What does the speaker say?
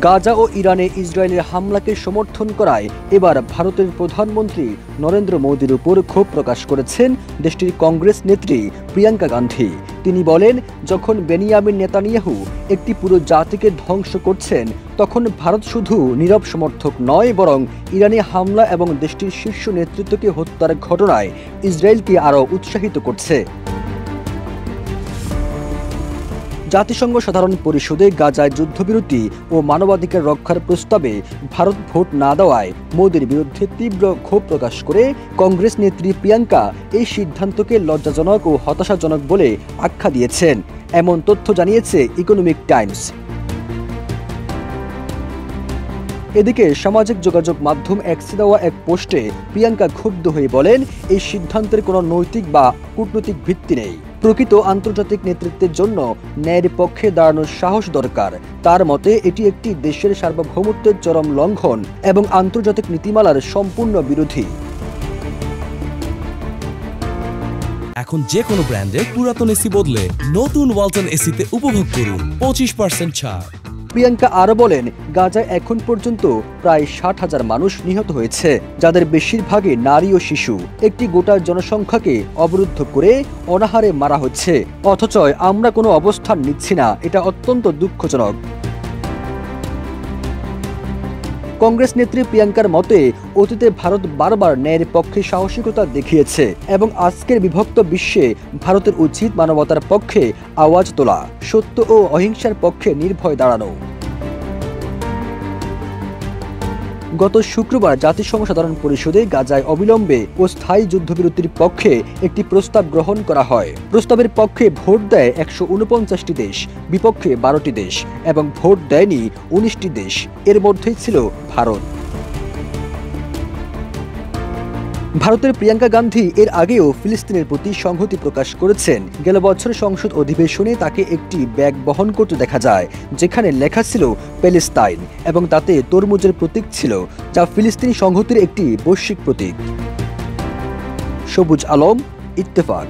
গাজা ও ইরানে ইসরায়েলের হামলাকে সমর্থন করায় এবার ভারতের প্রধানমন্ত্রী নরেন্দ্র মোদীর উপর ক্ষোভ প্রকাশ করেছেন দেশটির কংগ্রেস নেত্রী প্রিয়াঙ্কা গান্ধী। তিনি বলেন, যখন বেনিয়ামিন নেতানিয়াহু একটি পুরো জাতিকে ধ্বংস করছেন, তখন ভারত শুধু নীরব সমর্থক নয়, বরং ইরানি হামলা এবং দেশটির শীর্ষ নেতৃত্বকে হত্যার ঘটনায় ইসরায়েলকে আরও উৎসাহিত করছে। জাতিসংঘ সাধারণ পরিষদে গাজায় যুদ্ধবিরতি ও মানবাধিকার রক্ষার প্রস্তাবে ভারত ভোট না দেওয়ায় মোদির বিরুদ্ধে তীব্র ক্ষোভ প্রকাশ করে কংগ্রেস নেত্রী প্রিয়াঙ্কা এই সিদ্ধান্তকে লজ্জাজনক ও হতাশাজনক বলে আখ্যা দিয়েছেন। এমন তথ্য জানিয়েছে ইকোনমিক টাইমস। এদিকে সামাজিক যোগাযোগ মাধ্যম এক্সে দেওয়া এক পোস্টে প্রিয়াঙ্কা ক্ষুব্ধ হয়ে বলেন, এই সিদ্ধান্তের কোনো নৈতিক বা কূটনৈতিক ভিত্তি নেই। প্রকৃত আন্তর্জাতিক নেতৃত্বের জন্য ন্যায়ের পক্ষে দাঁড়ানোর সাহস দরকার। তার মতে এটি একটি দেশের সার্বভৌমত্বের চরম লঙ্ঘন এবং আন্তর্জাতিক নীতিমালার সম্পূর্ণ বিরোধী। এখন যে কোনো ব্র্যান্ডের পুরাতন এসি বদলে নতুন ওয়ালটন এসিতে উপভোগ করুন 25% ছাড়। প্রিয়াঙ্কা আরো বলেন, গাজায় এখন পর্যন্ত প্রায় 60,000 মানুষ নিহত হয়েছে, যাদের বেশিরভাগই নারী ও শিশু। একটি গোটা জনসংখ্যাকে অবরুদ্ধ করে অনাহারে মারা হচ্ছে, অথচ আমরা কোনো অবস্থান নিচ্ছি না। এটা অত্যন্ত দুঃখজনক। কংগ্রেস নেত্রী প্রিয়াঙ্কার মতে, অতীতে ভারত বারবার ন্যায়ের পক্ষে সাহসিকতা দেখিয়েছে এবং আজকের বিভক্ত বিশ্বে ভারতের উচিত মানবতার পক্ষে আওয়াজ তোলা, সত্য ও অহিংসার পক্ষে নির্ভয় দাঁড়ানো। গত শুক্রবার জাতিসংঘ সাধারণ পরিষদে গাজায় অবিলম্বে ও স্থায়ী যুদ্ধবিরতির পক্ষে একটি প্রস্তাব গ্রহণ করা হয়। প্রস্তাবের পক্ষে ভোট দেয় 149টি দেশ, বিপক্ষে 12টি দেশ এবং ভোট দেয়নি 19টি দেশ। এর মধ্যেই ছিল ভারত। ভারতের প্রিয়াঙ্কা গান্ধী এর আগেও ফিলিস্তিনের প্রতি সংহতি প্রকাশ করেছেন। গেল বছর সংসদ অধিবেশনে তাকে একটি ব্যাগ বহন করতে দেখা যায়, যেখানে লেখা ছিল প্যালেস্তাইন এবং তাতে তরমুজের প্রতীক ছিল, যা ফিলিস্তিনি সংহতির একটি বৈশ্বিক প্রতীক। সবুজ আলম, ইত্তেফাক।